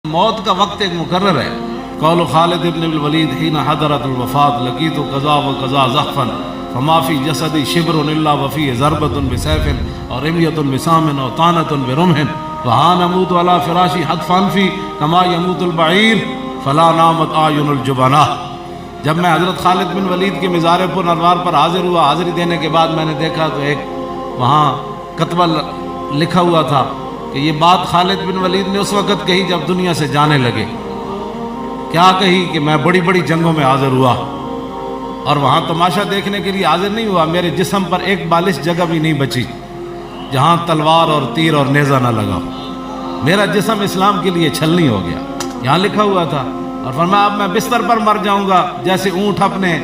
موت کا وقت ایک مقرر ہے. قول خالد ابن الولید حین حضرت الوفات لقیت قضا و قضا زحفا فما فی جسدی شبر الا وفی ضربۃ بسیف اور رمیۃ بسام اور طعنۃ برمح وہاں نموت علی فراشی حتفا فی کما یموت البعیر فلا نامت اعین الجبناء. جب میں حضرت خالد بن ولید کے مزار پر انوار پر حاضر ہوا، حاضری دینے کے بعد میں نے دیکھا تو ایک وہاں کتبہ لکھا ہوا تھا کہ یہ بات خالد بن ولید نے اس وقت کہی جب دنیا سے جانے لگے. کیا کہی کہ میں بڑی بڑی جنگوں میں حاضر ہوا اور وہاں تماشا دیکھنے کے لیے حاضر نہیں ہوا. میرے جسم پر ایک بالش جگہ بھی نہیں بچی جہاں تلوار اور تیر اور نیزہ نہ لگا. میرا جسم اسلام کے لیے چھلنی ہو گیا. یہاں لکھا ہوا تھا. اور فرمایا اب میں بستر پر مر جاؤں گا جیسے اونٹ اپنے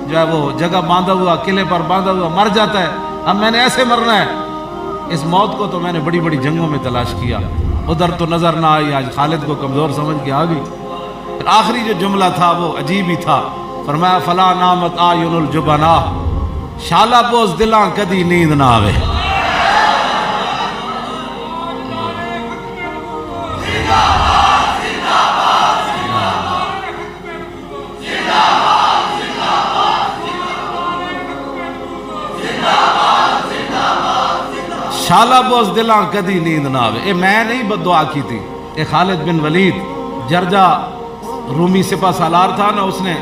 جو ہے وہ جگہ باندھا ہوا قلعے پر باندھا ہوا مر جاتا ہے. اب میں نے ایسے مرنا ہے. اس موت کو تو میں نے بڑی بڑی جنگوں میں تلاش کیا، ادھر تو نظر نہ آئی. آج خالد کو کمزور سمجھ کے آ گئی. پھر آخری جو جملہ تھا وہ عجیب ہی تھا. فرمایا فلا نامت اعین الجبناء، شالا پوز دلاں کدی نیند نہ آوے. شالا بوز دلاں کدی نیند نہ آوے. اے میں نہیں بد دعا کی تھی. اے خالد بن ولید جرجا رومی سپہ سالار تھا نا، اس نے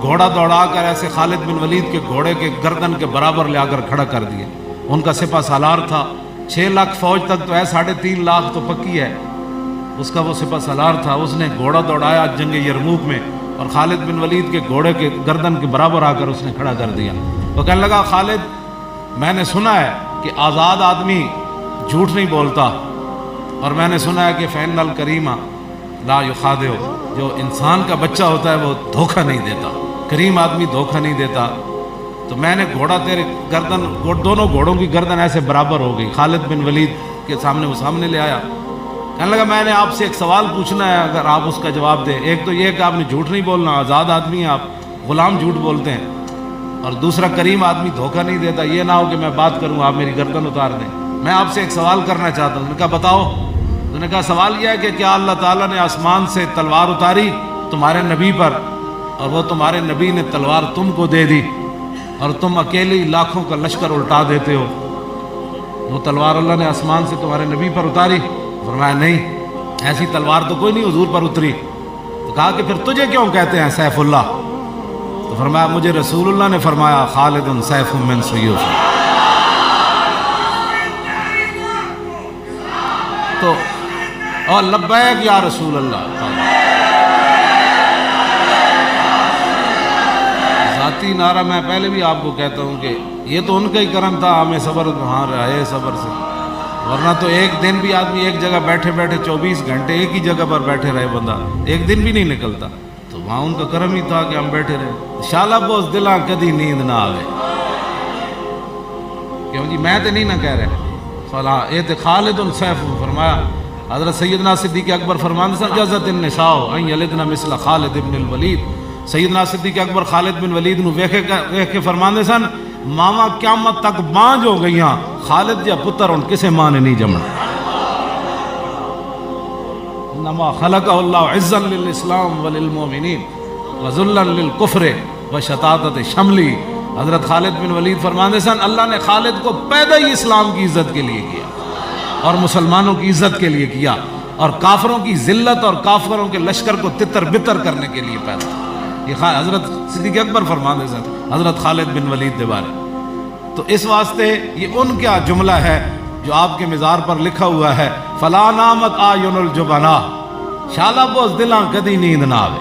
گھوڑا دوڑا کر ایسے خالد بن ولید کے گھوڑے کے گردن کے برابر لے آ کر کھڑا کر دیا. ان کا سپہ سالار تھا. 6 لاکھ فوج تک تو ہے، 3.5 لاکھ تو پکی ہے. اس کا وہ سپہ سالار تھا. اس نے گھوڑا دوڑایا جنگ یرموک میں اور خالد بن ولید کے گھوڑے کے گردن کے برابر آ کر اس نے کھڑا کر دیا. وہ کہنے لگا خالد میں نے سنا ہے کہ آزاد آدمی جھوٹ نہیں بولتا، اور میں نے سنا ہے کہ فإن الکریم لا یخادع، جو انسان کا بچہ ہوتا ہے وہ دھوکہ نہیں دیتا، کریم آدمی دھوکہ نہیں دیتا. تو میں نے گھوڑا تیرے گردن، دونوں گھوڑوں کی گردن ایسے برابر ہو گئی. خالد بن ولید کے سامنے وہ سامنے لے آیا. کہنے لگا میں نے آپ سے ایک سوال پوچھنا ہے، اگر آپ اس کا جواب دیں. ایک تو یہ کہ آپ نے جھوٹ نہیں بولنا، آزاد آدمی ہیں آپ، غلام جھوٹ بولتے ہیں. اور دوسرا کریم آدمی دھوکہ نہیں دیتا. یہ نہ ہو کہ میں بات کروں آپ میری گردن اتار دیں. میں آپ سے ایک سوال کرنا چاہتا ہوں. انہوں نے کہا بتاؤ. انہوں نے کہا سوال یہ ہے کہ کیا اللہ تعالیٰ نے آسمان سے تلوار اتاری تمہارے نبی پر، اور وہ تمہارے نبی نے تلوار تم کو دے دی اور تم اکیلی لاکھوں کا لشکر الٹا دیتے ہو؟ وہ تلوار اللہ نے آسمان سے تمہارے نبی پر اتاری؟ فرمایا نہیں، ایسی تلوار تو کوئی نہیں حضور پر اتری. تو کہا کہ پھر تجھے کیوں کہتے ہیں سیف اللہ؟ تو فرمایا مجھے رسول اللہ نے فرمایا خالد سیف من سیوف. تو اور لبیک یا رسول اللہ. ذاتی نعرہ میں پہلے بھی آپ کو کہتا ہوں کہ یہ تو ان کا ہی کرم تھا، ہمیں صبر ہاں رہے صبر سے، ورنہ تو ایک دن بھی آدمی ایک جگہ بیٹھے بیٹھے 24 گھنٹے ایک ہی جگہ پر بیٹھے رہے بندہ، ایک دن بھی نہیں نکلتا. تو وہاں ان کا کرم ہی تھا کہ ہم بیٹھے رہے. شالا بوز دلاں کدی نیند نہ آوے. کیوں جی میں تو نہیں نہ کہہ رہے فلاں اے تے خالد سیف. فرمایا حضرت سیدنا صدیق اکبر فرماندے سن جزت النساء ان یلدنا مثل خالد ابن الولید. سیدنا صدیق اکبر خالد بن ولید نو ویکھ کے فرماندے سن ماما قیامت تک بانج ہو گئیاں، خالد جا پتر ہن کسے ماں نے نہیں جمنا. انما خلقہ اللہ عزا للاسلام وللمؤمنین وذلا للکفر وشتاتۃ شملی. حضرت خالد بن ولید فرماندے سن اللہ نے خالد کو پیدا ہی اسلام کی عزت کے لیے کیا اور مسلمانوں کی عزت کے لیے کیا، اور کافروں کی ذلت اور کافروں کے لشکر کو تتر بتر کرنے کے لیے پیدا. یہ حضرت صدیق اکبر فرماندے سن حضرت خالد بن ولید دے بارے. تو اس واسطے یہ ان کا جملہ ہے جو آپ کے مزار پر لکھا ہوا ہے فلا نامت اعین الجبناء، شالا بوز دلاں کدی نیند نہ آوے.